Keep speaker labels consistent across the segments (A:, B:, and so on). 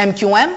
A: MQM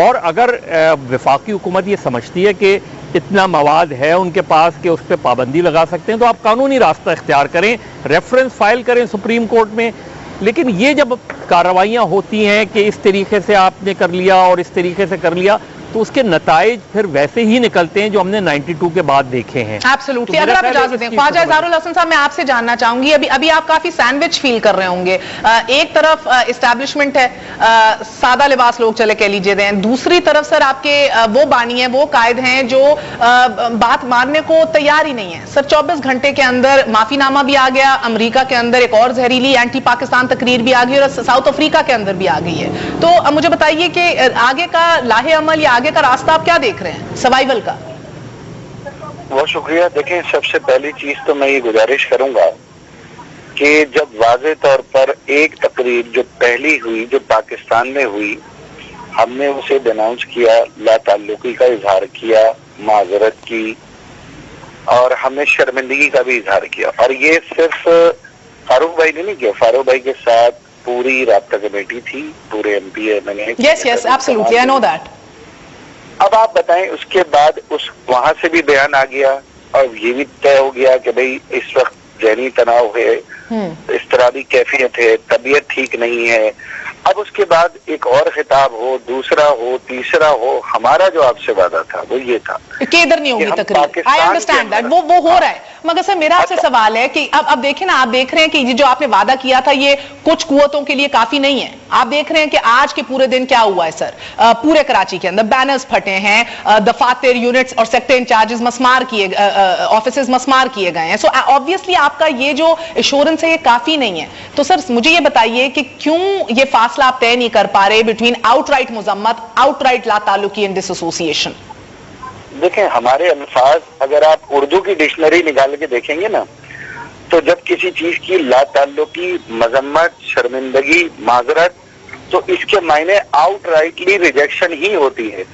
B: اور اگر وفاقی حکومت یہ سمجھتی ہے کہ اتنا مواد ہے ان کے پاس کہ اس پہ پابندی لگا سکتے ہیں تو آپ قانونی راستہ اختیار کریں، ریفرنس فائل کریں سپریم کورٹ میں. لیکن یہ جب کارروائیاں ہوتی ہیں کہ اس طریقے سے آپ نے کر لیا اور اس طریقے سے کر لیا تو اس کے نتائج پھر ویسے ہی نکلتے ہیں جو ہم نے 92 کے بعد دیکھے ہیں.
A: ایبسولوٹلی. اگر آپ اجازت دیں خواجہ اظہار الحسن صاحب، میں آپ سے جاننا چاہوں گی، ابھی آپ کافی سینڈوچ فیل کر رہے ہوں گے. ایک طرف اسٹیبلشمنٹ ہے، سادہ لباس لوگ چلے کہہ لیجیے دیں، دوسری طرف سر آپ کے وہ بانی ہیں، وہ قائد ہیں جو بات ماننے کو تیار ہی نہیں ہے. سر 24 گھنٹے کے اندر معافی نامہ بھی آ گیا، امریکہ کے اندر ایک اور زہریلی اینٹی پاکستان تقریر بھی آ گئی اور ساؤتھ افریقہ کے اندر بھی آ گئی ہے. تو مجھے بتائیے کہ آگے کا لاہ عمل یا آگے کا راستہ آپ کیا دیکھ رہے ہیں سروائیول کا؟
C: بہت شکریہ. دیکھیں، سب سے پہلی چیز تو میں یہ گزارش کروں گا کہ جب واضح طور پر ایک تقریر جو پہلی ہوئی، جو پاکستان میں ہوئی، ہم نے اسے ڈیناؤنس کیا، لا تعلقی کا اظہار کیا، معذرت کی، اور ہم نے شرمندگی کا بھی اظہار کیا. اور یہ صرف فاروق بھائی نے نہیں کیا، فاروق بھائی کے ساتھ پوری رابطہ کمیٹی تھی، پورے M P M N A.
A: Yes yes absolutely, I know that.
C: اب آپ بتائیں، اس کے بعد وہاں سے بھی بیان آ گیا اور یہ بھی طے ہو گیا کہ بھئی اس وقت ذہنی تناؤ ہے، اضطرابی کیفیت ہے، طبیعت ٹھیک نہیں ہے. اب اس کے بعد ایک اور خطاب ہو، دوسرا ہو، تیسرا ہو. ہمارا جو آپ سے وعدہ تھا وہ یہ تھا
A: کہ ادھر نہیں ہوگی تقریر. آئی انڈرسٹینڈ دیٹ، وہ ہو رہا ہے. مگر سر میرا آپ سے سوال ہے کہ اب دیکھیں نا، آپ دیکھ رہے ہیں کہ یہ جو آپ نے وعدہ کیا تھا یہ کچھ قوتوں کے لیے کافی نہیں ہے. آپ دیکھ رہے ہیں کہ آج کے پورے دن کیا ہوا ہے سر. پورے کراچی کے اندر بینرز پھٹے ہیں، دفاتر، یونٹس اور سیکٹر انچارجز مسمار کیے، آفیسز مسمار کیے گئے ہیں. سو آبویسلی آپ کا یہ جو ایشورنس ہے یہ کافی نہیں ہے. تو سر مجھے یہ بتائیے کہ کیوں یہ فاصلہ آپ طے نہیں کر پا رہے بٹوین آؤٹ رائٹ مذمت، آؤٹ رائٹ لا تعلقی اینڈ ڈس ایسوسیشن؟
C: دیکھیں، ہمارے الفاظ اگر آپ اردو کی ڈکشنری نکال کے دیکھیں گے نا، تو جب کسی چیز کی لا تعلقی، مذمت، شرمندگی، معذرت، تو اس کے معنی آؤٹ رائٹلی ریجیکشن ہی ہوتی ہے.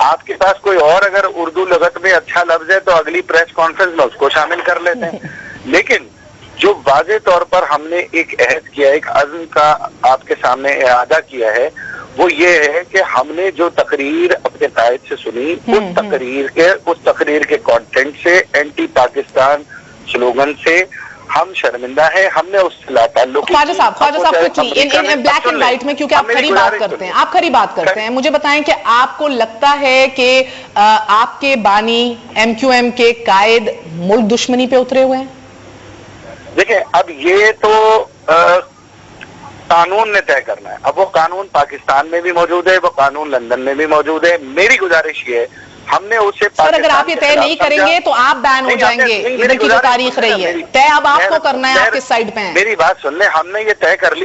C: آپ کے پاس کوئی اور اگر اردو لغت میں اچھا لفظ ہے تو اگلی پریس کانفرنس میں اس کو شامل کر لیتے ہیں. لیکن جو واضح طور پر ہم نے ایک عہد کیا، ایک عزم کا آپ کے سامنے اعادہ کیا ہے، وہ یہ ہے کہ ہم نے جو تقریر اپنے قائد سے سنی، اس تقریر کے کانٹینٹ سے، اینٹی پاکستان سلوگن سے ہم شرمندہ ہیں. ہم نے اس سے لا تعلق.
A: خواجہ صاحب بلیک اینڈ وائٹ میں، کیونکہ آپ کھری بات کرتے ہیں، آپ کھری بات کرتے ہیں، مجھے بتائیں کہ آپ کو لگتا ہے کہ آپ کے بانی ایم کیو ایم کے قائد ملک دشمنی پہ اترے ہوئے ہیں؟
C: دیکھیں، اب یہ تو قانون نے طے کرنا ہے. اب وہ قانون پاکستان میں بھی موجود ہے، وہ قانون لندن میں بھی موجود ہے. میری گزارش یہ ہے، ہم نے اسے
A: سر اگر آپ یہ طے نہیں کریں گے تو آپ بین ہو جائیں گے. ادھر کی جو تاریخ رہی ہے، طے اب آپ کو کرنا ہے، آپ کس سائڈ پہ ہیں؟
C: میری بات سن لیں. ہم نے یہ طے کر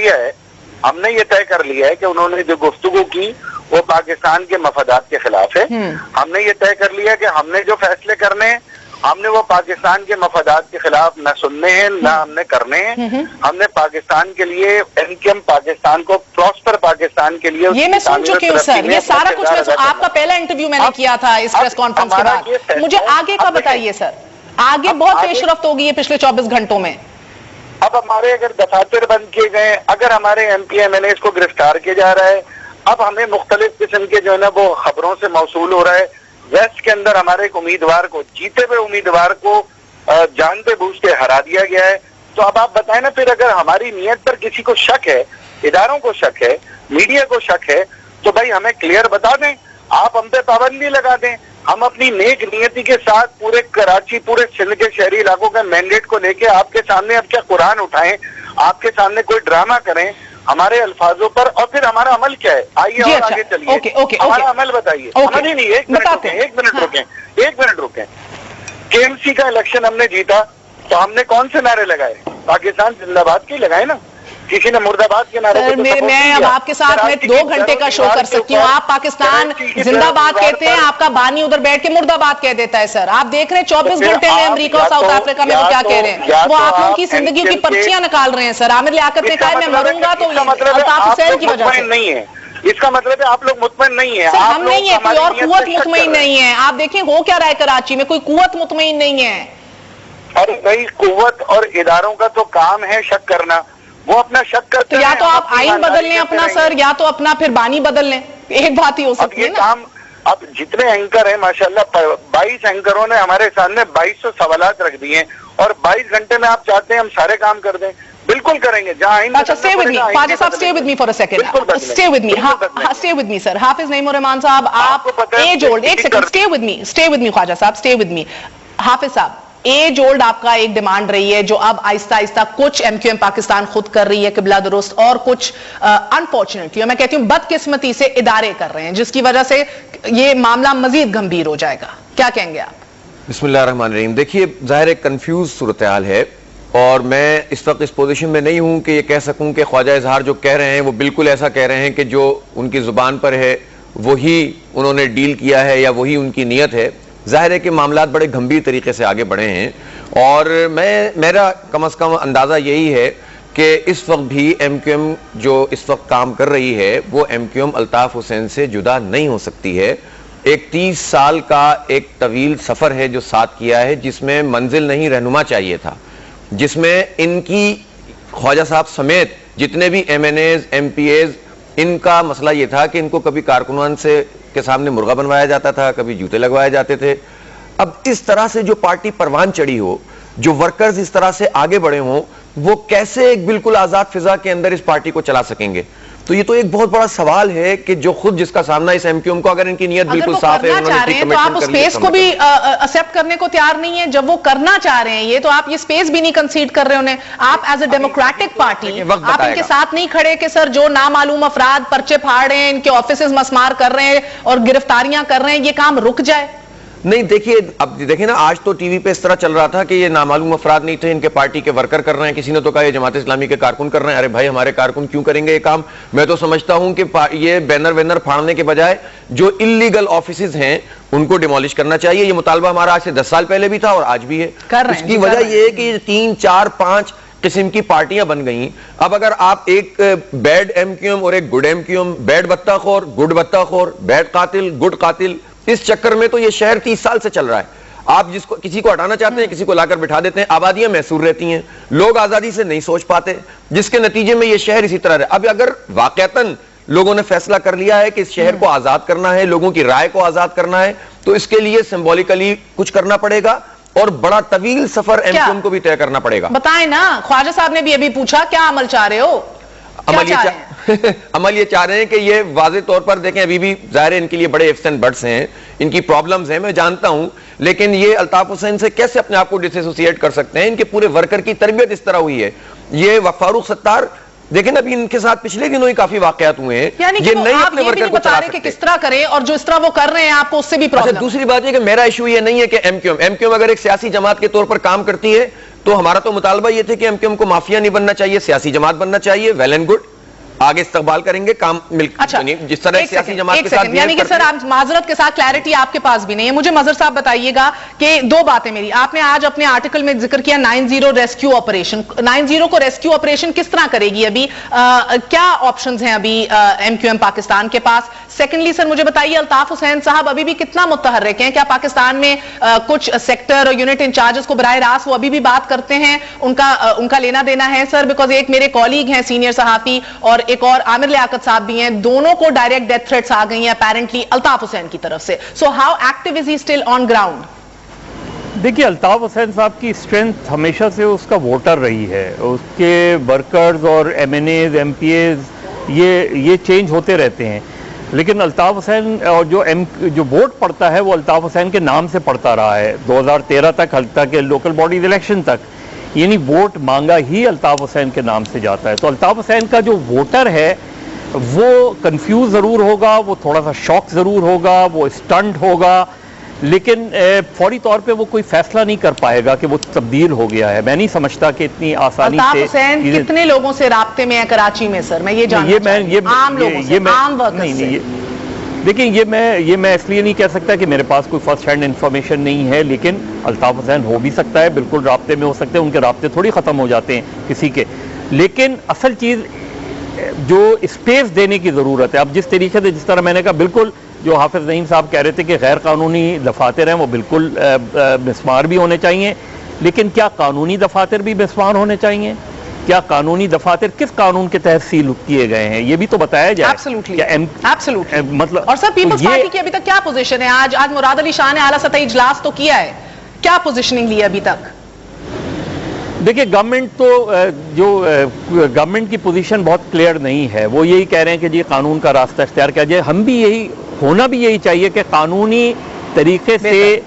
C: لیا ہے کہ انہوں نے جو گفتگو کی وہ پاکستان کے مفادات کے خلاف ہے. ہم نے یہ طے کر لیا کہ ہم نے جو فیصلے کرنے ہیں ہم نے وہ پاکستان کے مفادات کے خلاف نہ سننے ہیں نہ ہم نے کرنے ہیں. ہم نے پاکستان کے لیے انکم پاکستان کو پراسپر پاکستان کے لیے،
A: یہ میں سن چکی ہوں سر، یہ سارا کچھ میں آپ کا پہلا انٹرویو میں نے کیا تھا اس پریس کانفرنس کے بعد. مجھے آگے کا بتائیے سر، آگے بہت پیش رفت ہوگی ہے پچھلے 24 گھنٹوں میں.
C: اب ہمارے اگر دفاتر بند کیے گئے، اگر ہمارے ایم پی ایم این اے کو گرفتار کیا جا رہا ہے، اب ہمیں مختلف قسم کے جو ہے نا وہ خبروں سے موصول ہو رہا ہے. ویسٹ کے اندر ہمارے ایک امیدوار کو، جیتے ہوئے امیدوار کو جانتے بوجھتے ہرا دیا گیا ہے. تو اب آپ بتائیں نا، پھر اگر ہماری نیت پر کسی کو شک ہے، اداروں کو شک ہے، میڈیا کو شک ہے، تو بھائی ہمیں کلیئر بتا دیں، آپ ہم پہ پابندی لگا دیں. ہم اپنی نیک نیتی کے ساتھ پورے کراچی، پورے سندھ کے شہری علاقوں کے مینڈیٹ کو لے کے آپ کے سامنے اب کیا قرآن اٹھائیں، آپ کے سامنے کوئی ڈرامہ کریں ہمارے الفاظوں پر، اور پھر ہمارا عمل کیا ہے؟ آئیے اور آگے چلیے، ہمارا عمل بتائیے. نہیں، ایک منٹ رکیں. کے ایم سی کا الیکشن ہم نے جیتا تو ہم نے کون سے نعرے لگائے؟ پاکستان زندہ باد کے لگائے نا. کسی نے مرد آباد کے نعرے کو
A: میں اب آپ کے ساتھ میں 2 گھنٹے کا شو کر سکتی ہوں. آپ پاکستان زندہ باد کہتے ہیں، آپ کا بانی ادھر بیٹھ کے مرد آباد کہہ دیتا ہے. سر آپ دیکھ رہے ہیں 24 گھنٹے میں امریکہ اور ساؤتھ افریقہ میں وہ کیا کہہ رہے ہیں، وہ آپ لوگوں کی زندگیوں کی پرچیاں نکال رہے ہیں. سر عامر لیاقت نے کہا میں مروں گا تو الطاف حسین کی وجہ سے نہیں ہے.
C: اس کا مطلب ہے آپ لوگ مطمئن نہیں ہیں.
A: ہم نہیں ہیں، کوئی اور قوت مطمئن نہیں ہے. آپ دیکھیں ہو کیا رہا ہے کراچی میں، کوئی قوت مطمئن نہیں ہے.
C: اور نئی قوت اور اداروں کا تو کام ہے شک کرنا، وہ اپنا شک کرتے
A: ہیں. تو یا تو آپ آئین بدل لیں اپنا سر، یا تو اپنا پھر بانی بدل لیں. ایک بات ہی ہو سکتی ہے نا.
C: اب جتنے اینکر ہیں ماشاءاللہ 22 اینکروں نے ہمارے سامنے 2200 سوالات رکھ دیے ہیں اور 22 گھنٹے میں آپ چاہتے ہیں ہم سارے کام کر دیں, بالکل کریں گے. جہاں
A: اچھا stay with me خواجہ صاحب, stay with me for a second, stay with me, stay with me sir. حافظ نعیم الرحمان صاحب, آپ ایج اولڈ, ایک سیکنڈ, stay with me خواجہ صاحب, stay with me. حافظ صاحب, ایج اولڈ آپ کا ایک ڈیمانڈ رہی ہے جو اب آہستہ آہستہ کچھ ایم کیو ایم پاکستان خود کر رہی ہے قبلہ درست, اور کچھ انفارچونیٹلی میں کہتی ہوں بدقسمتی سے ادارے کر رہے ہیں, جس کی وجہ سے یہ معاملہ مزید گمبھیر ہو جائے گا. کیا کہیں گے آپ؟
D: بسم اللہ الرحمن الرحیم. دیکھیے ظاہر ایک کنفیوز صورتحال ہے اور میں اس وقت اس پوزیشن میں نہیں ہوں کہ یہ کہہ سکوں کہ خواجہ اظہار جو کہہ رہے ہیں وہ بالکل ایسا کہہ رہے ہیں کہ جو ان کی زبان پر ہے وہی انہوں نے ڈیل کیا ہے یا وہی ان کی نیت ہے. ظاہر ہے کہ معاملات بڑے گمبھیر طریقے سے آگے بڑھے ہیں اور میرا کم از کم اندازہ یہی ہے کہ اس وقت بھی ایم کیو ایم جو اس وقت کام کر رہی ہے وہ M Q M Altaf Hussain سے جدا نہیں ہو سکتی ہے. ایک 30 سال کا ایک طویل سفر ہے جو ساتھ کیا ہے, جس میں منزل نہیں رہنما چاہیے تھا, جس میں ان کی خواجہ صاحب سمیت جتنے بھی M N as M P as, ان کا مسئلہ یہ تھا کہ ان کو کبھی کارکنان سے کے سامنے مرغا بنوایا جاتا تھا, کبھی جوتے لگوائے جاتے تھے. اب اس طرح سے جو پارٹی پروان چڑھی ہو, جو ورکرز اس طرح سے آگے بڑھے ہوں, وہ کیسے ایک بالکل آزاد فضا کے اندر اس پارٹی کو چلا سکیں گے؟ تو یہ تو ایک بہت بڑا سوال ہے کہ جو خود جس کا سامنا اس ایم کیو ایم کو, اگر ان کی نیت بالکل صاف ہے, انہوں نے
A: تو آپ اس سپیس کو بھی ایکسپٹ کرنے کو تیار نہیں ہے. جب وہ کرنا چاہ رہے ہیں یہ, تو آپ یہ سپیس بھی نہیں کنسیڈ کر رہے انہیں. آپ ایز اے ڈیموکریٹک پارٹی آپ ان کے ساتھ نہیں کھڑے کہ سر جو نامعلوم افراد پرچے پھاڑ رہے ہیں, ان کے آفیسز مسمار کر رہے ہیں اور گرفتاریاں کر رہے ہیں, یہ کام رک جائے؟
D: نہیں دیکھیے, اب دیکھیں نا, آج تو ٹی وی پہ اس طرح چل رہا تھا کہ یہ نامعلوم افراد نہیں تھے, ان کے پارٹی کے ورکر کر رہے ہیں. کسی نے تو کہا یہ جماعت اسلامی کے کارکن کر رہے ہیں. ارے بھائی ہمارے کارکن کیوں کریں گے یہ کام؟ میں تو سمجھتا ہوں کہ یہ بینر وینر پھاڑنے کے بجائے جو اللیگل آفیسز ہیں ان کو ڈیمولش کرنا چاہیے. یہ مطالبہ ہمارا آج سے 10 سال پہلے بھی تھا اور آج بھی ہے. اس کی وجہ یہ ہے کہ 3 4 5 قسم کی پارٹیاں بن گئیں. اب اگر آپ ایک بیڈ ایم کیو ایم اور ایک good M Q M, bad بطہ خور گڈ بطہ خور, بیڈ قاتل گڈ قاتل, اس چکر میں تو یہ شہر 30 سال سے چل رہا ہے. آپ جس کو کسی کو ہٹانا چاہتے ہیں, کسی کو لا کر بٹھا دیتے ہیں, آبادیاں محصور رہتی ہیں, لوگ آزادی سے نہیں سوچ پاتے, جس کے نتیجے میں یہ شہر اسی طرح رہے. اب اگر واقعتاً لوگوں نے فیصلہ کر لیا ہے کہ اس شہر کو آزاد کرنا ہے, لوگوں کی رائے کو آزاد کرنا ہے, تو اس کے لیے سمبولیکلی کچھ کرنا پڑے گا اور بڑا طویل سفر ایم کیو ایم کو بھی طے کرنا پڑے گا.
A: بتائیں نا, خواجہ صاحب نے بھی ابھی پوچھا کیا عمل چاہ رہے ہو؟
D: عمل یہ چاہ رہے ہیں کہ یہ واضح طور پر دیکھیں, ابھی بھی ظاہر ان کے لیے بڑے ifs and buts ہیں, ان کی پرابلمز ہیں, میں جانتا ہوں, لیکن یہ الطاف حسین سے کیسے اپنے آپ کو ڈس ایسوسیٹ کر سکتے ہیں؟ ان کے پورے ورکر کی تربیت اس طرح ہوئی ہے. یہ فاروق ستار دیکھیں ابھی ان کے ساتھ پچھلے دنوں ہی کافی واقعات ہوئے ہیں, یہ نہیں اپنے ورکر کو چلا سکتے.
A: کس طرح کریں, اور جو اس طرح وہ کر رہے ہیں آپ کو اس سے بھی پرابلم.
D: دوسری بات یہ کہ میرا ایشو یہ نہیں ہے کہ ایم کیو ایم اگر ایک سیاسی جماعت کے طور پر کام کرتی ہے تو ہمارا تو مطالبہ یہ تھا کہ ایم کیو ایم کو مافیا نہیں بننا چاہیے, سیاسی جماعت بننا چاہیے. ویل اینڈ گڈ, آگے استقبال کریں گے کام مل جس طرح سیاسی جماعت کے ساتھ.
A: یعنی کہ سر آپ معذرت کے ساتھ کلیئرٹی آپ کے پاس بھی نہیں ہے. مجھے مظہر صاحب بتائیے گا کہ 2 باتیں میری, آپ نے آج اپنے آرٹیکل میں ذکر کیا 90 ریسکیو آپریشن. 90 کو ریسکیو آپریشن کس طرح کرے گی؟ ابھی کیا آپشنز ہیں ابھی ایم کیو ایم پاکستان کے پاس؟ سیکنڈلی سر مجھے بتائیے, الطاف حسین صاحب ابھی بھی کتنا متحرک ہیں؟ کیا پاکستان میں کچھ سیکٹر اور یونٹ انچارجز کو براہ راست وہ ابھی بھی بات کرتے ہیں, ان کا لینا دینا ہے سر؟ بیکاز ایک میرے کالیگ ہیں سینئر صحافی اور ایک اور عامر لیاقت صاحب بھی ہیں, دونوں کو ڈائریکٹ ڈیتھ تھریٹس آ گئی ہیں اپیرنٹلی الطاف حسین کی طرف سے. So how active is he still on ground?
B: دیکھیے الطاف حسین صاحب کی اسٹرینتھ ہمیشہ سے اس کا ووٹر رہی ہے. اس کے ورکرز اور M N as M P As یہ چینج ہوتے رہتے ہیں, لیکن الطاف حسین اور جو ووٹ پڑتا ہے وہ الطاف حسین کے نام سے پڑتا رہا ہے 2013 تک, حتیٰ کہ لوکل باڈیز الیکشن تک. یعنی ووٹ مانگا ہی الطاف حسین کے نام سے جاتا ہے. تو الطاف حسین کا جو ووٹر ہے وہ کنفیوز ضرور ہوگا, وہ تھوڑا سا شاک ضرور ہوگا, وہ اسٹنڈ ہوگا, لیکن فوری طور پہ وہ کوئی فیصلہ نہیں کر پائے گا کہ وہ تبدیل ہو گیا ہے. میں نہیں سمجھتا کہ اتنی آسانی سے.
A: الطاف حسین کتنے لوگوں سے رابطے میں ہے کراچی میں سر؟ میں یہ جاننا چاہتی ہوں. عام لوگوں سے, عام ورکرز سے.
B: دیکھیں یہ میں اس لیے نہیں کہہ سکتا کہ میرے پاس کوئی فرسٹ ہینڈ انفارمیشن نہیں ہے, لیکن الطاف حسین ہو بھی سکتا ہے, بالکل رابطے میں ہو سکتے ہیں. ان کے رابطے تھوڑی ختم ہو جاتے ہیں کسی کے, لیکن اصل چیز جو اسپیس دینے کی ضرورت ہے. اب جس طریقے سے, جس طرح میں نے کہا, بالکل جو حافظ نعیم صاحب کہہ رہے تھے کہ غیر قانونی دفاتر ہیں وہ بالکل مسمار بھی ہونے چاہیے, لیکن کیا قانونی دفاتر بھی مسمار ہونے چاہیے؟ کیا قانونی دفاتر کس قانون کے تحت سیل کیے گئے ہیں یہ بھی تو بتایا جائے.
A: ایبسولوٹلی.
B: مطلب
A: اور سر پیپلز پارٹی کی ابھی تک کیا پوزیشن ہے؟ آج مراد علی شاہ نے اعلیٰ سطحی اجلاس تو کیا ہے, کیا پوزیشننگ لی ابھی تک؟
B: دیکھیے گورنمنٹ تو جو گورنمنٹ کی پوزیشن بہت کلیئر نہیں ہے. وہ یہی کہہ رہے ہیں کہ جی قانون کا راستہ اختیار کیا جائے. ہم بھی یہی ہونا بھی یہی چاہیے کہ قانونی طریقے سے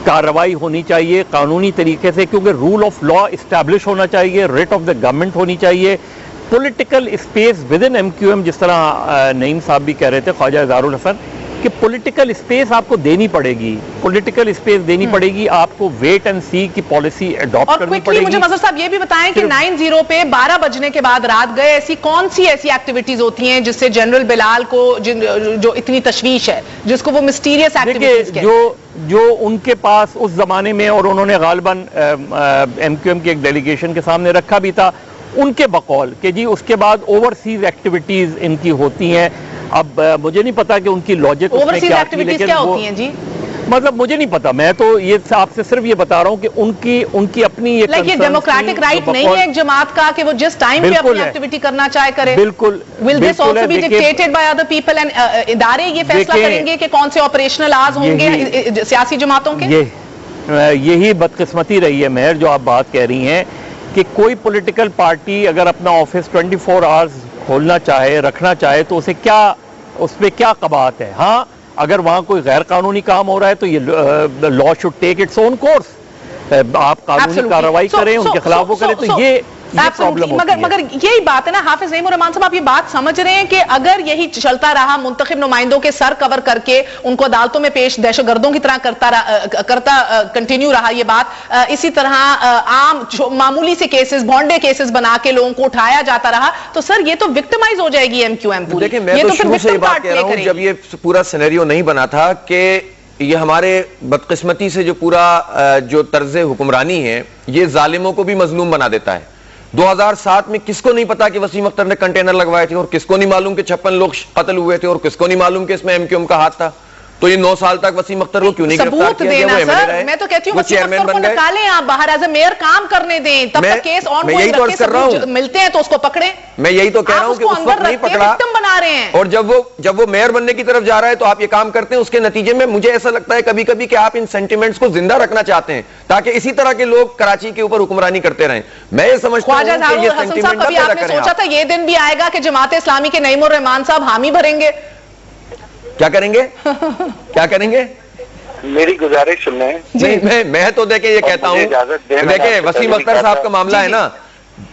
B: کارروائی ہونی چاہیے, قانونی طریقے سے, کیونکہ رول آف لا اسٹیبلش ہونا چاہیے, ریٹ آف دا گورنمنٹ ہونی چاہیے. Political space within M کیو ایم, جس طرح نعیم صاحب بھی کہہ رہے تھے, خواجہ اظہار الحسن, کہ پولیٹیکل اسپیس آپ کو دینی پڑے گی, پولیٹیکل اسپیس دینی پڑے گی, آپ کو ویٹ اینڈ سی کی پالیسی اڈاپٹ کرنی پڑے گی.
A: مجھے مظہر صاحب یہ بھی بتائیں کہ 9-0 پہ 12 بجنے کے بعد رات گئے, ایسی کون سی ایسی ایکٹیویٹیز ہوتی ہیں جس سے جنرل بلال کو جو اتنی تشویش ہے, جس کو وہ مسٹیریس ایکٹیویٹیز کہتے ہیں,
B: جو ان کے پاس اس زمانے میں, اور انہوں نے غالباً ایم کیو ایم کی ایک ڈیلیگیشن کے سامنے رکھا بھی تھا, ان کے بقول کہ جی اس کے بعد اوورسیز ایکٹیویٹیز ان کی ہوتی ہیں. اب مجھے نہیں پتا کہ ان کی لاجک اس میں کیا تھی, لیکن وہ مطلب مجھے نہیں پتا. میں تو یہ آپ سے صرف یہ بتا رہا ہوں کہ ان کی اپنی
A: یہ ڈیموکریٹک رائٹ نہیں ہے ایک جماعت کا کہ وہ جس ٹائم پہ اپنی ایکٹیویٹی کرنا چاہے کرے.
B: بالکل.
A: Will this also be dictated by other people and ادارے یہ فیصلہ کریں گے کہ کون سے آپریشنل آز ہوں گے سیاسی جماعتوں کے؟
B: یہی بدقسمتی رہی ہے مہر جو آپ بات کہہ رہی ہیں کہ کوئی پولیٹیکل پارٹی اگر اپنا آفس 24 آورز کھولنا چاہے, رکھنا چاہے, تو اس پہ کیا قباحت ہے. ہاں اگر وہاں کوئی غیر قانونی کام ہو رہا ہے تو یہ law should take its own course, آپ قانونی کارروائی کریں, ان کے خلاف وہ کریں, تو یہ پرابلم ہوتی ہے.
A: مگر یہی بات ہے نا حافظ نعیم الرحمان صاحب, آپ یہ بات سمجھ رہے ہیں کہ اگر یہی چلتا رہا, منتخب نمائندوں کے سر کور کر کے ان کو عدالتوں میں پیش دہشت گردوں کی طرح کرتا کنٹینیو رہا یہ بات, اسی طرح عام معمولی سے کیسز, بھونڈے کیسز بنا کے لوگوں کو اٹھایا جاتا رہا, تو سر یہ تو وکٹمائز ہو جائے گی ایم کیو ایم پوری.
D: دیکھیں میں تو شروع سے یہ بات کہہ رہا ہوں, جب یہ پورا سینیریو نہیں بنا تھا کہ یہ ہمارے بدقسمتی سے جو پورا جو طرز حکمرانی ہے یہ ظالموں کو بھی مظلوم بنا دیتا ہے. 2007 میں کس کو نہیں پتا کہ وسیم اختر نے کنٹینر لگوائے تھے, اور کس کو نہیں معلوم کہ 56 لوگ قتل ہوئے تھے, اور کس کو نہیں معلوم کہ اس میں ایم کیو ایم کا ہاتھ تھا. تو یہ 9 سال تک وسیم اختر کو کیوں نہیں گرفتار کیا گیا؟ وہ ایم ایل اے رہے,
A: میں تو کہتی ہوں وسیم اختر کو نکالیں آپ باہر, ایز اے میئر کام کرنے دیں, تب تک کیس آن گوئنگ رکھیں, ثبوت ملتے ہیں تو اس کو پکڑیں.
D: میں یہی تو کہہ رہا ہوں کہ اس وقت نہیں پکڑا, اور جب وہ میئر بننے کی طرف جا رہا ہے تو آپ یہ کام کرتے ہیں. اس کے نتیجے میں مجھے ایسا لگتا ہے کبھی کبھی کہ آپ ان سینٹیمنٹس کو زندہ رکھنا چاہتے ہیں تاکہ اسی طرح کے لوگ کراچی کے اوپر حکمرانی کرتے رہیں. میں یہ سمجھتا ہوں کہ یہ سینٹیمنٹ
A: کبھی آپ نے سوچا تھا یہ دن بھی آئے گا کہ جماعت اسلامی کے نعیم الرحمان صاحب حامی بھریں گے؟
D: کیا کریں گے؟ کیا کریں گے؟
C: میری گزارش سن لیں.
D: نہیں میں تو دیکھیں یہ کہتا ہوں, دیکھیں وسیم اختر صاحب کا معاملہ ہے نا,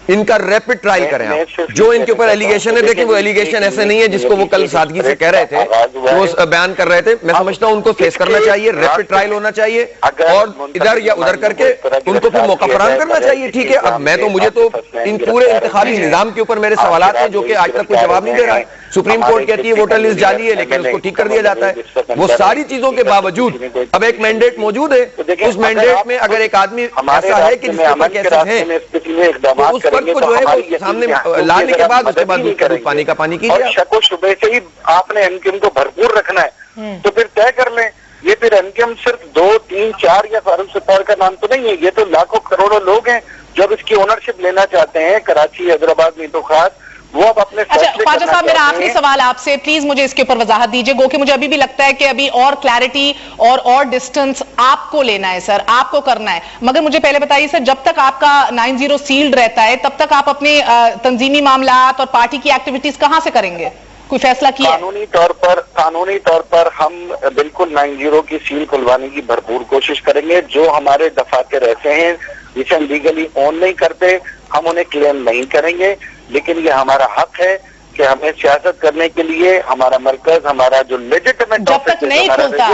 D: ان کا ریپڈ ٹرائل کریں آپ. جو ان کے اوپر ایلیگیشن ہے, دیکھیں وہ ایلیگیشن ایسے نہیں ہے جس کو وہ کل سادگی سے کہہ رہے تھے, وہ بیان کر رہے تھے. میں سمجھتا ہوں ان کو فیس کرنا چاہیے, ریپڈ ٹرائل ہونا چاہیے, اور ادھر یا ادھر کر کے ان کو پھر موقع فراہم کرنا چاہیے. ٹھیک ہے, اب میں تو مجھے تو ان پورے انتخابی نظام کے اوپر میرے سوالات ہیں جو کہ آج تک کوئی جواب نہیں دے رہا ہے. سپریم کورٹ کہتی ہے ووٹر لسٹ جعلی ہے, لیکن اس کو ٹھیک کر دیا جاتا ہے. وہ ساری چیزوں کے باوجود اب ایک مینڈیٹ موجود ہے, اس مینڈیٹ میں اگر ایک آدمی ایسا ہے کہ جس کے اوپر کیسز ہیں, تو اس وقت کو جو ہے وہ سامنے لانے کے بعد اس کے بعد پانی کا پانی کیجیے.
C: اور شک و شبے سے ہی آپ نے ایم کیو ایم کو بھرپور رکھنا ہے, تو پھر طے کر لیں. یہ پھر ایم کیو ایم صرف 2, 3, 4 یا فاروق ستار کا نام تو نہیں ہے, یہ تو لاکھوں کروڑوں لوگ ہیں جو اب اس کی اونرشپ لینا چاہتے ہیں. کراچی, حیدرآباد میں تو خاص وہ اب اپنے.
A: اچھا خواجہ صاحب, میرا آخری سوال آپ سے, پلیز مجھے اس کے اوپر وضاحت دیجئے, گو کہ مجھے ابھی بھی لگتا ہے کہ ابھی اور کلیرٹی اور ڈسٹنس آپ کو لینا ہے سر, آپ کو کرنا ہے. مگر مجھے پہلے بتائیے سر, جب تک آپ کا 9-0 سیلڈ رہتا ہے تب تک آپ اپنے تنظیمی معاملات اور پارٹی کی ایکٹیویٹیز کہاں سے کریں گے؟ کوئی فیصلہ کیا ہے؟
C: قانونی طور پر ہم بالکل 9-0 کی سیل کھلوانے کی بھرپور کوشش کریں گے. جو ہمارے دفاتر ایسے ہیں جسے ہم لیگلی اون نہیں کرتے, ہم انہیں کلیم نہیں کریں گے, لیکن یہ ہمارا حق ہے کہ ہمیں سیاست کرنے کے لیے ہمارا مرکز, ہمارا جو لیجٹمیٹ
A: جب تک نہیں کھلتا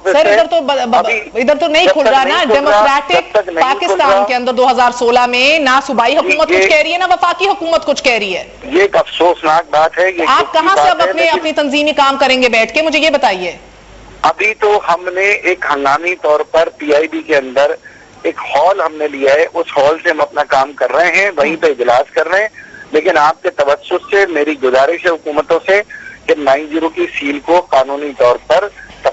A: سر, ادھر تو نہیں کھل رہا نا ڈیموکریٹک پاکستان کے اندر 2016 میں, نہ صوبائی حکومت کچھ کہہ رہی ہے نہ وفاقی حکومت کچھ کہہ رہی ہے.
C: یہ ایک افسوسناک بات ہے.
A: آپ کہاں سے اب اپنی تنظیمی کام کریں گے بیٹھ کے, مجھے یہ بتائیے.
C: ابھی تو ہم نے ایک ہنگامی طور پر پی آئی بی کے اندر ایک ہال ہم نے لیا ہے, اس ہال سے ہم اپنا کام کر رہے ہیں, وہیں پہ اجلاس کر رہے ہیں. لیکن آپ کے توسط سے میری گزارش ہے حکومتوں سے کہ 9-0 کی سیل کو قانونی طور پر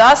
A: 10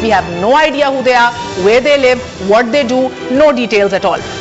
A: We have no idea who they are, where they live, what they do, no details at all.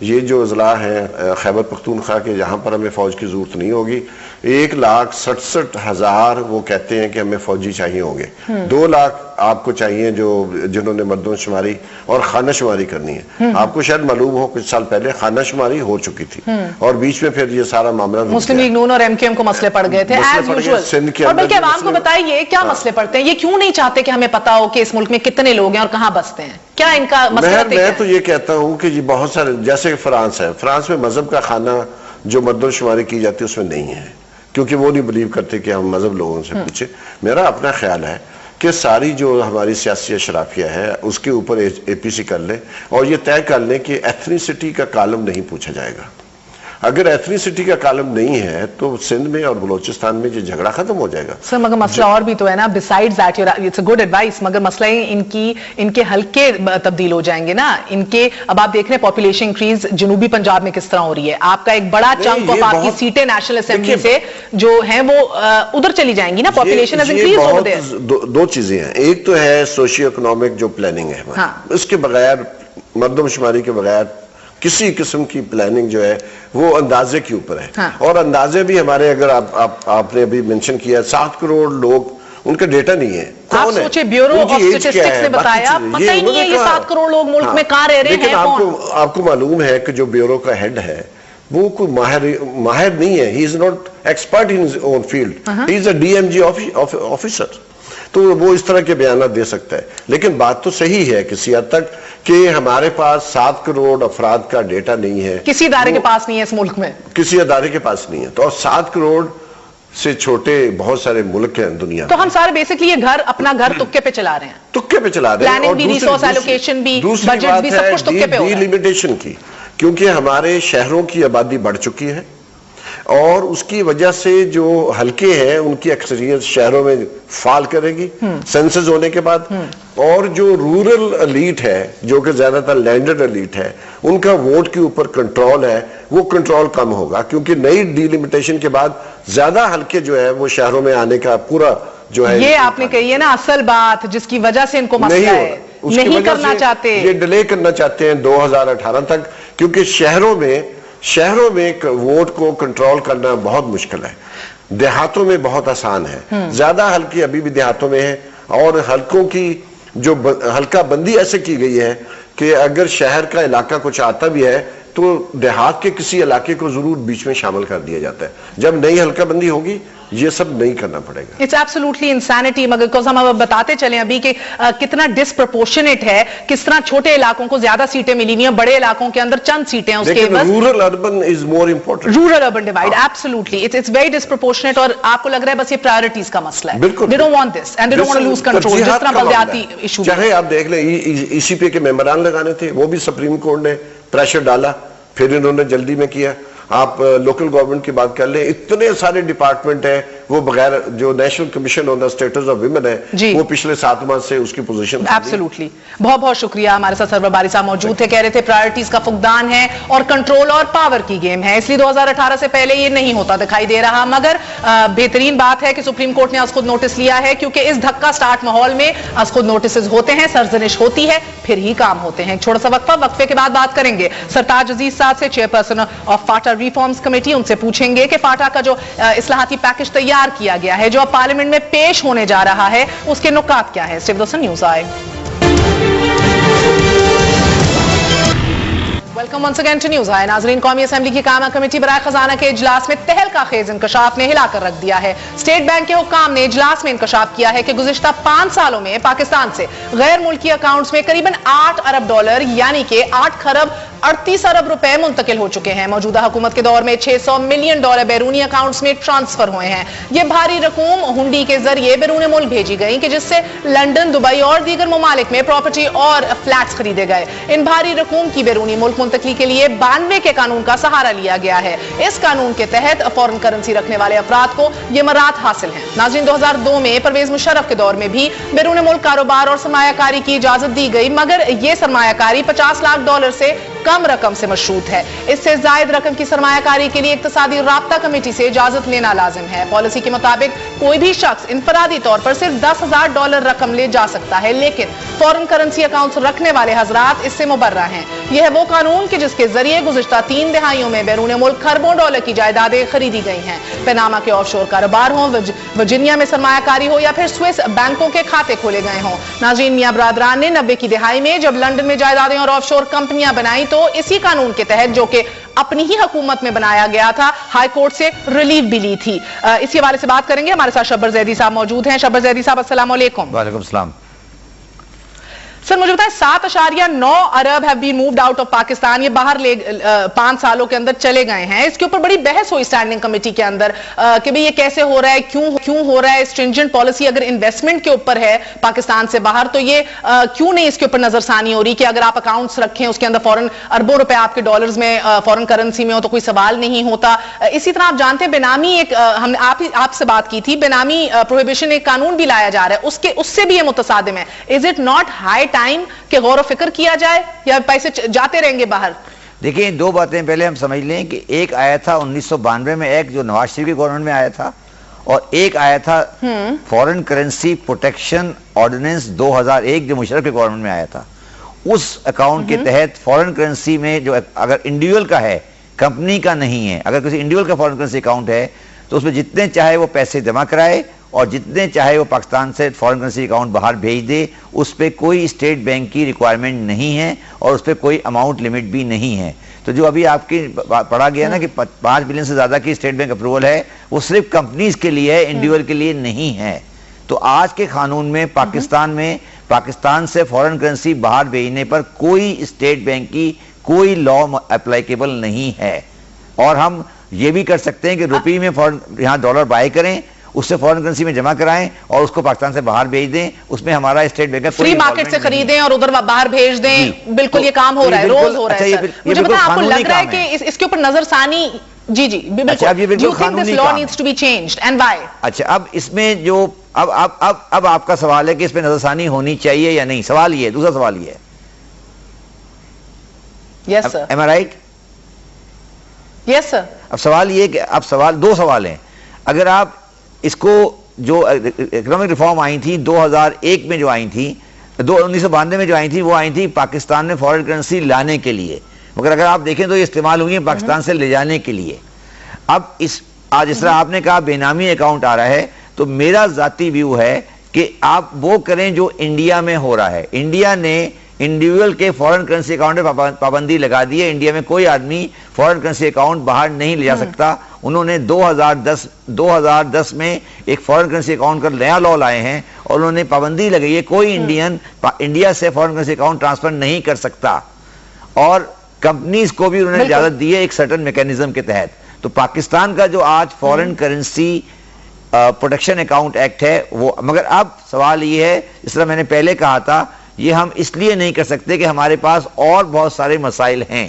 E: یہ جو اضلاع ہیں خیبر پختونخوا کے، یہاں پر ہمیں فوج کی ضرورت نہیں ہوگی. 1,67,000 وہ کہتے ہیں کہ ہمیں فوجی چاہیے ہوں گے. 2 لاکھ آپ کو چاہیے جنہوں نے مردم شماری اور خانہ شماری کرنی ہے. آپ کو شاید معلوم ہو کچھ سال پہلے خانہ شماری ہو چکی تھی اور بیچ میں پھر یہ سارا معاملہ
A: مسلم لیگ نون اور ایم کیو ایم کو مسئلے پڑ گئے تھے ایز یوزول. اور بلکہ عوام کو بتائیے کیا مسئلے پڑتے ہیں؟ یہ کیوں نہیں چاہتے کہ ہمیں پتا ہو کہ اس ملک میں کتنے لوگ ہیں اور کہاں بستے ہیں؟ کیا ان کا مسئلہ؟
E: میں تو یہ کہتا ہوں کہ یہ بہت سارے، جیسے فرانس ہے، فرانس میں مذہب کا خانہ جو مردم شماری کی جاتی ہے اس میں نہیں ہے، کیونکہ وہ نہیں بلیو کرتے کہ ہم مذہب لوگوں سے پوچھیں. میرا اپنا خیال ہے کہ ساری جو ہماری سیاسی اشرافیہ ہے اس کے اوپر اے پی سی کر لیں اور یہ طے کر لیں کہ ایتھنیسٹی کا کالم نہیں پوچھا جائے گا. اگر ایتھنیسٹی کا کالم نہیں ہے تو سندھ میں اور بلوچستان میں یہ جھگڑا ختم ہو جائے گا.
A: سر مگر مسئلہ اور بھی تو ہے نا besides that, it's a good advice, مگر مسئلہ ان کے حلقے تبدیل ہو جائیں گے نا. ان کے اب آپ دیکھ رہے ہیں پاپولیشن انکریز جنوبی پنجاب میں کس طرح ہو رہی ہے. آپ کا ایک بڑا چنک آف آپ کی سیٹیں نیشنل اسمبلی سے جو ہیں وہ ادھر چلی جائیں گی نا. Population has increased over there.
E: 2 چیزیں ہیں. ایک تو ہے سوشیو اکنامک جو پلاننگ ہے، اس کے بغیر، مردم شماری کے بغیر کسی قسم کی پلاننگ جو ہے وہ اندازے کے اوپر ہے. اور اندازے بھی ہمارے، اگر آپ نے ابھی منشن کیا 7 کروڑ لوگ، ان کا ڈیٹا نہیں ہے.
A: آپ سوچے بیورو آف اسٹیٹسٹکس نے بتایا پتہ ہی نہیں ہے یہ 7 کروڑ لوگ ملک میں کہاں رہ رہے ہیں.
E: لیکن آپ کو معلوم ہے کہ جو بیورو کا ہیڈ ہے وہ کوئی ماہر نہیں ہے. He is not expert in his own field, he is a D M G officer. تو وہ اس طرح کے بیانات دے سکتا ہے. لیکن بات تو صحیح ہے کسی حد تک کہ ہمارے پاس 7 کروڑ افراد کا ڈیٹا نہیں ہے.
A: کسی ادارے کے پاس نہیں ہے اس ملک میں،
E: کسی ادارے کے پاس نہیں ہے. تو 7 کروڑ سے چھوٹے بہت سارے ملک ہیں دنیا.
A: تو ہم سارے بیسکلی یہ اپنا گھر تکے پہ چلا رہے ہیں.
E: تکے پہ چلا رہے ہیں.
A: پلاننگ بھی، ریسورس ایلوکیشن بھی، بجٹ بھی، سب کچھ تکے پہ ہو رہا ہے.
E: ڈی لمیٹیشن کی، کیونکہ ہمارے شہروں کی آبادی بڑھ چکی ہے اور اس کی وجہ سے جو حلقے ہیں ان کی اکثریت شہروں میں فال کرے گی سینسز ہونے کے بعد. اور جو رورل ایلیٹ ہے، جو کہ زیادہ تر لینڈڈ ایلیٹ ہے، ان کا ووٹ کے اوپر کنٹرول ہے، وہ کنٹرول کم ہوگا. کیونکہ نئی ڈی لمیٹیشن کے بعد زیادہ حلقے جو ہے وہ شہروں میں آنے کا پورا جو ہے، یہ
A: آپ نے کہی ہے نا اصل بات جس کی وجہ سے ان کو مسئلہ ہے، نہیں کرنا چاہتے،
E: یہ ڈیلے کرنا چاہتے ہیں 2018 تک. کیونکہ شہروں میں ووٹ کو کنٹرول کرنا بہت مشکل ہے. دیہاتوں میں بہت آسان ہے. زیادہ حلقے ابھی بھی دیہاتوں میں ہیں اور حلقوں کی جو حلقہ بندی ایسے کی گئی ہے کہ اگر شہر کا علاقہ کچھ آتا بھی ہے تو دیہات کے کسی علاقے کو ضرور بیچ میں شامل کر دیا جاتا ہے. جب نئی حلقہ بندی ہوگی یہ سب نہیں کرنا پڑے گا.
A: It's absolutely insanity. مگر because ہم اب بتاتے چلیں ابھی کہ کتنا ڈسپرپورشنیٹ ہے، کس طرح چھوٹے علاقوں کو زیادہ سیٹیں ملی ہوئی ہیں، بڑے علاقوں کے اندر چند سیٹیں ہیں اس کے بس.
E: Rural urban is more important.
A: Rural urban divide absolutely it's very disproportionate. اور آپ کو لگ رہا ہے بس یہ پرائورٹیز کا مسئلہ ہے.
E: بالکل.
A: They don't want this and they don't want to lose control. جس طرح بلدیاتی ایشو،
E: چاہے آپ دیکھ لیں ای سی پی کے ممبران لگانے تھے، وہ بھی سپریم کورٹ نے پریشر ڈالا، پھر انہوں نے جلدی میں کیا. آپ لوکل گورنمنٹ کی بات کر لیں، اتنے سارے ڈپارٹمنٹ ہیں وہ بغیر، جو national commission on the status of women ہے وہ پچھلے 7 ماہ سے اس کی پوزیشن.
A: ایبسولوٹلی. بہت بہت شکریہ. ہمارے ساتھ سرور باری صاحب موجود تھے، کہہ رہے تھے پرائورٹیز کا فقدان ہے اور کنٹرول اور پاور کی گیم ہے، اس لیے 2018 سے پہلے یہ نہیں ہوتا دکھائی دے رہا. مگر بہترین بات ہے کہ سپریم کورٹ نے از خود نوٹس لیا ہے، کیونکہ اس دھکا سٹارٹ ماحول میں از خود نوٹسز ہوتے ہیں، سرزنش ہوتی ہے، پھر ہی کام ہوتے ہیں. چھوٹا سا وقفے کے بعد بات کریں گے سرتاج عزیز صاحب سے، chairperson of FATA reforms committee. ان سے پوچھیں گے کہ فاٹا کا جو اصلاحاتی پیکج تیار کیا گیا ہے، جو اب پارلیمنٹ میں پیش ہونے جا رہا ہے، اس کے نکات کیا ہے. سٹیو نیوز آئے. Welcome once again to news آئے. ناظرین، قومی اسمبلی کی قائمہ کمیٹی برائے خزانہ کے اجلاس میں تہلکہ خیز انکشاف نے ہلا کر رکھ دیا ہے. اسٹیٹ بینک کے حکام نے اجلاس میں انکشاف کیا ہے کہ گزشتہ 5 سالوں میں پاکستان سے غیر ملکی اکاؤنٹس میں قریباً $8 ارب یعنی کہ 8 خرب 38 ارب روپے منتقل ہو چکے ہیں. موجودہ حکومت کے دور میں $600 ملین بیرونی اکاؤنٹس میں ٹرانسفر ہوئے ہیں. یہ بھاری رقوم ہنڈی کے ذریعے بیرون ملک بھیجی گئی کہ جس سے لندن، دبئی اور دیگر ممالک میں پراپرٹی اور فلیٹس خریدے گئے. ان بھاری رقوم کی بیرونی ملک منتقلی کے لیے 92 کے قانون کا سہارا لیا گیا ہے. اس قانون کے تحت فورن کرنسی رکھنے والے افراد کو یہ مراحت حاصل ہیں. ناظرین، 2002 میں پرویز مشرف کے دور میں بھی بیرون ملک کاروبار اور سرمایہ کاری کی اجازت دی گئی، مگر یہ سرمایہ کاری $50 لاکھ سے کم رقم سے مشروط ہے. اس سے زائد رقم کی سرمایہ کاری کے لیے اقتصادی رابطہ کمیٹی سے اجازت لینا لازم ہے. پالیسی کے مطابق کوئی بھی شخص انفرادی طور پر صرف $10,000 رقم لے جا سکتا ہے، لیکن فورن کرنسی اکاؤنٹس رکھنے والے حضرات اس سے مبرہ ہیں. یہ ہے وہ قانون کہ جس کے ذریعے گزشتہ 3 دہائیوں میں بیرون ملک خربوں ڈالر کی جائیدادیں خریدی گئی ہیں. پیناما کے آف شور کاروبار ہوں, ورجینیا میں سرمایہ کاری ہو یا پھر سوئس بینکوں کے کھاتے کھولے گئے ہوں. ناظرین, میاں برادران نے 90 کی دہائی میں جب لنڈن میں جائیدادیں اور آف شور کمپنیاں بنائیں تو اسی قانون کے تحت, جو کہ اپنی ہی حکومت میں بنایا گیا تھا, ہائی کورٹ سے ریلیف بھی لی تھی. اسی حوالے سے بات کریں گے. ہمارے ساتھ شبر زیدی صاحب موجود ہیں. شبر زیدی صاحب السلام علیکم.
F: وعلیکم السلام.
A: سر مجھے بتائیں, 7.9 ارب have been moved out of Pakistan, یہ باہر 5 سالوں کے اندر چلے گئے ہیں. اس کے اوپر بڑی بحث ہوئی اسٹینڈنگ کمیٹی کے اندر کہ بھئی یہ کیسے ہو رہا ہے, کیوں ہو رہا ہے. اسٹرنجنٹ پالیسی اگر انویسٹمنٹ کے اوپر ہے پاکستان سے باہر, تو یہ کیوں نہیں اس کے اوپر نظر ثانی ہو رہی کہ اگر آپ اکاؤنٹس رکھیں اس کے اندر فورن اربوں روپے آپ کے ڈالرز میں فورن کرنسی میں ہو تو کوئی سوال نہیں ہوتا. اسی طرح آپ جانتے ہیں بینامی ایک, ہم نے آپ سے بات کی تھی, بینامی پروہیبیشن ایک قانون بھی لایا جا رہا ہے, اس سے بھی یہ متصادم ہے. Is it not high time کہ غور و فکر کیا جائے یا پیسے جاتے رہیں گے باہر؟
F: دیکھیں, 2 باتیں پہلے ہم سمجھ لیں کہ ایک آیا تھا 1992 میں ایک جو نواز شریف کی گورنمنٹ میں آیا تھا, اور ایک آیا تھا فورن کرنسی پروٹیکشن آرڈیننس 2001 جو مشرف کی گورنمنٹ میں آیا تھا. اس اکاؤنٹ کے تحت فورن کرنسی میں جو اگر انڈیویول کا ہے, کمپنی کا نہیں ہے, اگر کسی انڈیویول کا فورن کرنسی اکاؤنٹ ہے تو اس میں جتنے چاہے وہ پیسے جمع کرائے اور جتنے چاہے وہ پاکستان سے فورن کرنسی اکاؤنٹ باہر بھیج دے. اس پہ کوئی اسٹیٹ بینک کی ریکوائرمنٹ نہیں ہے اور اس پہ کوئی اماؤنٹ لمٹ بھی نہیں ہے. تو جو ابھی آپ کی پڑھا گیا نا کہ 5 بلین سے زیادہ کی اسٹیٹ بینک اپروول ہے, وہ صرف کمپنیز کے لیے ہے, انڈیویول کے لیے نہیں ہے. تو آج کے قانون میں پاکستان سے فورن کرنسی باہر بھیجنے پر کوئی اسٹیٹ بینک کی کوئی لا اپلائیکیبل نہیں ہے. اور ہم یہ بھی کر سکتے ہیں کہ روپی میں یہاں ڈالر بائی کریں, اس سے فورن کرنسی میں جمع کرائیں اور اس کو پاکستان سے باہر بھیج دیں. اس میں ہمارا اسٹیٹ بینک
A: فری مارکیٹ سے خریدیں اور ادھر باہر بھیج دیں. بالکل یہ کام ہو رہا ہے, روز ہو رہا ہے. مجھے بتائیں, آپ کو لگ رہا ہے کہ اس کے اوپر نظر ثانی, جی بالکل, you think this law needs to be changed and why?
F: اچھا, اب اس میں جو اب آپ کا سوال ہے کہ اس پہ نظر ثانی ہونی چاہیے یا نہیں. سوال یہ ہے, دوسرا سوال یہ ہے.
A: Yes sir.
F: Am I right?
A: Yes sir.
F: اب سوال یہ کہ اب 2 سوال ہیں. اگر آپ اس کو جو اکنامک ریفارم آئی تھی 2001 میں جو آئی تھی, 1992 میں جو آئی تھی, وہ آئی تھی پاکستان میں فورن کرنسی لانے کے لیے, مگر اگر آپ دیکھیں تو یہ استعمال ہوئی ہیں پاکستان سے لے جانے کے لیے. اب آج جس طرح آپ نے کہا بینامی اکاؤنٹ آ رہا ہے, تو میرا ذاتی ویو ہے کہ آپ وہ کریں جو انڈیا میں ہو رہا ہے. انڈیا نے انڈیویول کے فورن کرنسی اکاؤنٹ پہ پابندی لگا دی ہے. انڈیا میں کوئی آدمی فورن کرنسی اکاؤنٹ باہر نہیں لے جا سکتا. انہوں نے 2010 میں ایک فورن کرنسی اکاؤنٹ کا نیا لا لائے ہیں اور انہوں نے پابندی لگائی ہے کوئی انڈین انڈیا سے فورن کرنسی اکاؤنٹ ٹرانسفر نہیں کر سکتا. اور کمپنیز کو بھی انہوں نے اجازت دی ہے ایک سرٹن میکینزم کے تحت. تو پاکستان کا جو آج foreign currency protection account act ہے وہ, مگر اب سوال یہ ہے, اس طرح میں نے پہلے کہا تھا, یہ ہم اس لیے نہیں کر سکتے کہ ہمارے پاس اور بہت سارے مسائل ہیں.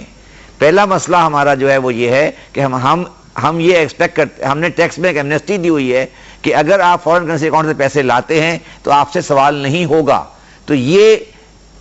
F: پہلا مسئلہ ہمارا جو ہے وہ یہ ہے کہ ہم یہ ایکسپیکٹ کرتے, ہم نے ٹیکس میں ایک ایمنیسٹی دی ہوئی ہے کہ اگر آپ فورن کرنسی اکاؤنٹ سے پیسے لاتے ہیں تو آپ سے سوال نہیں ہوگا. تو یہ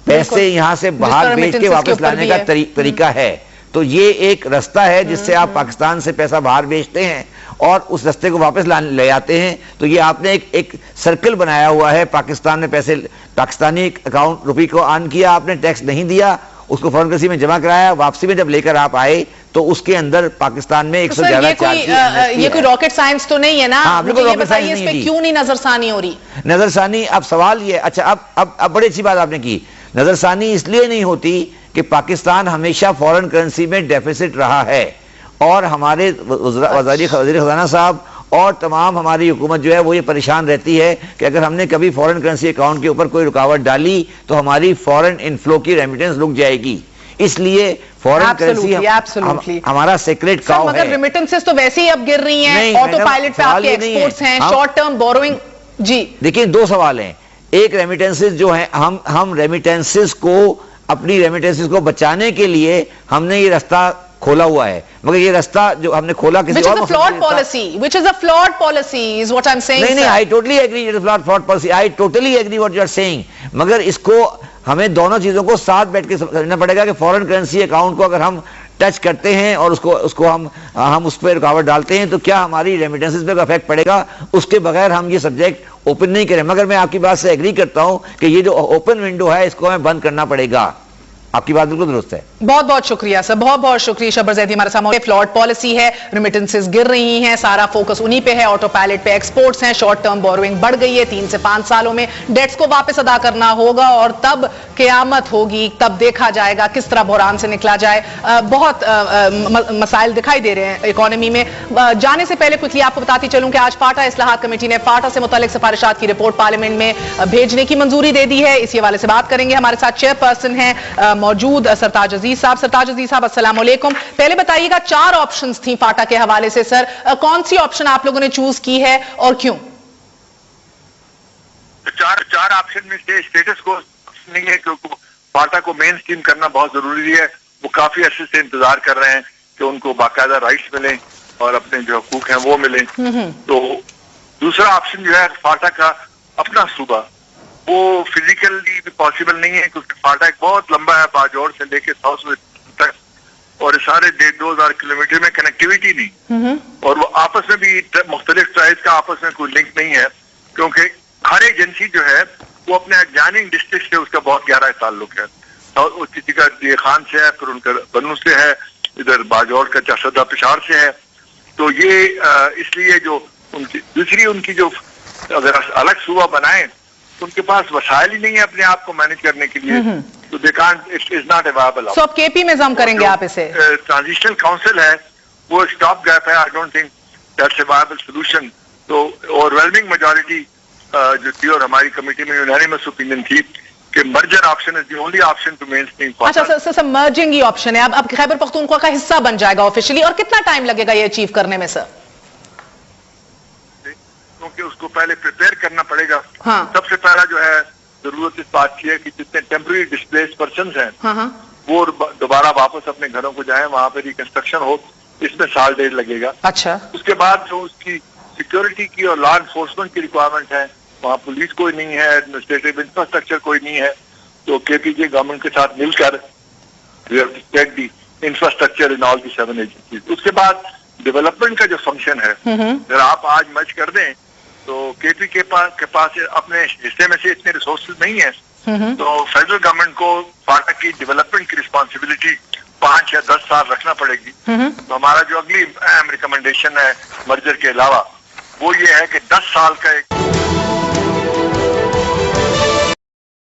F: پیسے یہاں سے باہر بھیج کے واپس لانے کا طریقہ ہے. تو یہ ایک رستہ ہے جس سے آپ پاکستان سے پیسہ باہر بھیجتے ہیں اور اس رستے کو واپس لے آتے ہیں. تو یہ آپ نے ایک سرکل بنایا ہوا ہے. پاکستان میں پیسے, پاکستانی اکاؤنٹ روپی کو آن کیا, آپ نے ٹیکس نہیں دیا, اس کو فورن کرنسی میں جمع کرایا, واپسی میں جب لے کر آپ آئے تو اس کے اندر پاکستان میں 111
A: یہ کوئی راکٹ سائنس تو نہیں ہے نا. یہ بتائیے اس پہ کیوں نہیں نظر ثانی ہو رہی؟
F: نظر ثانی, اب سوال یہ, اچھا اب بڑی اچھی بات آپ نے کی. نظر ثانی اس لیے نہیں ہوتی کہ پاکستان ہمیشہ فورن کرنسی میں ڈیفیسٹ رہا ہے اور ہمارے وزیر خزانہ صاحب اور تمام ہماری حکومت جو ہے وہ یہ پریشان رہتی ہے کہ اگر ہم نے کبھی فورن کرنسی اکاؤنٹ کے اوپر کوئی رکاوٹ ڈالی تو ہماری فورن انفلو کی ریمیٹنس رک جائے گی. اس لیے فورن کرنسی ہمارا سیکریٹ کاؤ ہے.
A: مگر ریمیٹنسز تو ویسے ہی اب گر رہی ہیں, آٹو پائلٹ پہ آپ کے ایکسپورٹس ہیں, شارٹ ٹرم بوروئنگ. جی
F: دیکھیں, 2 سوال ہیں. ایک ریمیٹنسز جو ہیں, ہم ریمیٹنسز کو, اپنی ریمیٹنسز کو بچانے کے لیے ہم نے یہ رستہ کھولا ہوا ہے, مگر یہ رستہ جو ہم نے کھولا کسی اور
A: which is a flawed policy is what I'm saying.
F: نہیں, I totally agree it is a flawed policy. I totally agree what you are saying. مگر اس کو ہمیں دونوں چیزوں کو ساتھ بیٹھ کے سمجھنا پڑے گا کہ فورن کرنسی اکاؤنٹ کو اگر ہم ٹچ کرتے ہیں اور اس کو ہم اس پہ رکاوٹ ڈالتے ہیں تو کیا ہماری ریمیٹنسز پہ افیکٹ پڑے گا. اس کے بغیر ہم یہ سبجیکٹ اوپن نہیں کریں. مگر میں آپ کی بات سے ایگری کرتا ہوں کہ یہ جو اوپن ونڈو ہے اس کو ہمیں بند کرنا پڑے گا. آپ کی بات بالکل درست ہے.
A: بہت بہت شکریہ سر, بہت بہت شکریہ. شبر زیدی ہمارے سامنے. فلوڈ پالیسی ہے, ریمیٹنسز گر رہی ہیں, سارا فوکس انہی پہ ہے, آٹو پائلٹ پہ, ایکسپورٹس ہیں, شارٹ ٹرم بوروئنگ بڑھ گئی ہے, 3 سے 5 سالوں میں ڈیٹس کو واپس ادا کرنا ہوگا اور تب قیامت ہوگی, تب دیکھا جائے گا کس طرح بحران سے نکلا جائے. بہت مسائل دکھائی دے رہے ہیں اکانومی میں. جانے سے پہلے کوئکلی آپ کو بتاتی چلوں کہ آج فاٹا اصلاحات کمیٹی نے فاٹا سے متعلق سفارشات کی رپورٹ پارلیمنٹ میں بھیجنے کی منظوری دے دی ہے. اسی حوالے سے بات کریں گے. ہمارے ساتھ چیئر پرسن ہیں موجود سرتاج عزیز صاحب. سرتاج عزیز صاحب السلام علیکم. پہلے بتائیے گا 4 آپشنز تھیں فاٹا کے حوالے سے سر, کون سی آپشن آپ لوگوں نے چوز کی ہے اور کیوں؟
G: 4 آپشن میں سے اسٹیٹس کو نہیں ہے, کیونکہ فاٹا کو مین اسٹریم کرنا بہت ضروری ہے. وہ کافی عرصے سے انتظار کر رہے ہیں کہ ان کو باقاعدہ رائٹس ملیں اور اپنے جو حقوق ہیں وہ ملیں. تو دوسرا آپشن جو ہے فاٹا کا اپنا صوبہ, وہ فزیکلی بھی پاسبل نہیں ہے کیونکہ فاٹا ایک بہت لمبا ہے, باجوڑ سے لے کے ساؤتھ تک, اور سارے 1,500 کلومیٹر میں کنیکٹیویٹی نہیں, اور وہ آپس میں بھی مختلف ٹرائبز کا آپس میں کوئی لنک نہیں ہے, کیونکہ ہر ایجنسی جو ہے وہ اپنے ایڈجائننگ ڈسٹرکٹ سے اس کا بہت گہرا تعلق ہے. کسی کا دی خان سے ہے, پھر ان کا بنو سے ہے, ادھر باجوڑ کا چاشدہ پشاور سے ہے. تو یہ اس لیے جو ان کی دوسری ان کی جو اگر الگ صوبہ بنائیں تو ان کے پاس وسائل ہی نہیں ہے اپنے آپ کو مینج کرنے کے لیے, تو they can't, it is not available.
A: So اب کے پی میں ضم کریں گے آپ اسے.
G: ٹرانزیشنل کاؤنسل ہے وہ اسٹاپ گیپ ہے, I don't think that's a viable solution. تو اوورویلمنگ میجورٹی جو تھی اور ہماری کمیٹی میں یونانیمس اوپینین تھی کہ merger option is the only option to mainstream.
A: اچھا سر, مرجنگ ہی آپشن ہے. اب خیبر پختونخوا کا حصہ بن جائے گا آفیشلی, اور کتنا ٹائم لگے گا یہ اچیو کرنے میں سر؟
G: کیونکہ اس کو پہلے پریپیئر کرنا پڑے گا. سب سے پہلا جو ہے ضرورت اس بات کی ہے کہ جتنے ٹیمپرری ڈسپلیس پرسنز ہیں وہ دوبارہ واپس اپنے گھروں کو جائیں, وہاں پہ ریکنسٹرکشن ہو, اس میں 1.5 سال لگے گا.
A: اچھا,
G: اس کے بعد جو اس کی سیکورٹی کی اور لا انفورسمنٹ کی ریکوائرمنٹ ہے, وہاں پولیس کوئی نہیں ہے, ایڈمنسٹریٹو انفراسٹرکچر کوئی نہیں ہے, تو کے پی کے گورنمنٹ کے ساتھ مل کر the infrastructure in all the 7 agencies. اس کے بعد ڈیولپمنٹ کا جو فنکشن ہے, اگر آپ آج مرج کر دیں تو کے پی کے پاس اپنے حصے میں سے اتنے ریسورسز نہیں ہیں, تو فیڈرل گورنمنٹ کو فاٹا کی ڈیولپمنٹ کی رسپانسبلٹی 5 یا 10 سال رکھنا پڑے گی. تو ہمارا جو اگلی اہم ریکمنڈیشن ہے مرجر کے علاوہ وہ یہ ہے کہ 10 سال کا ایک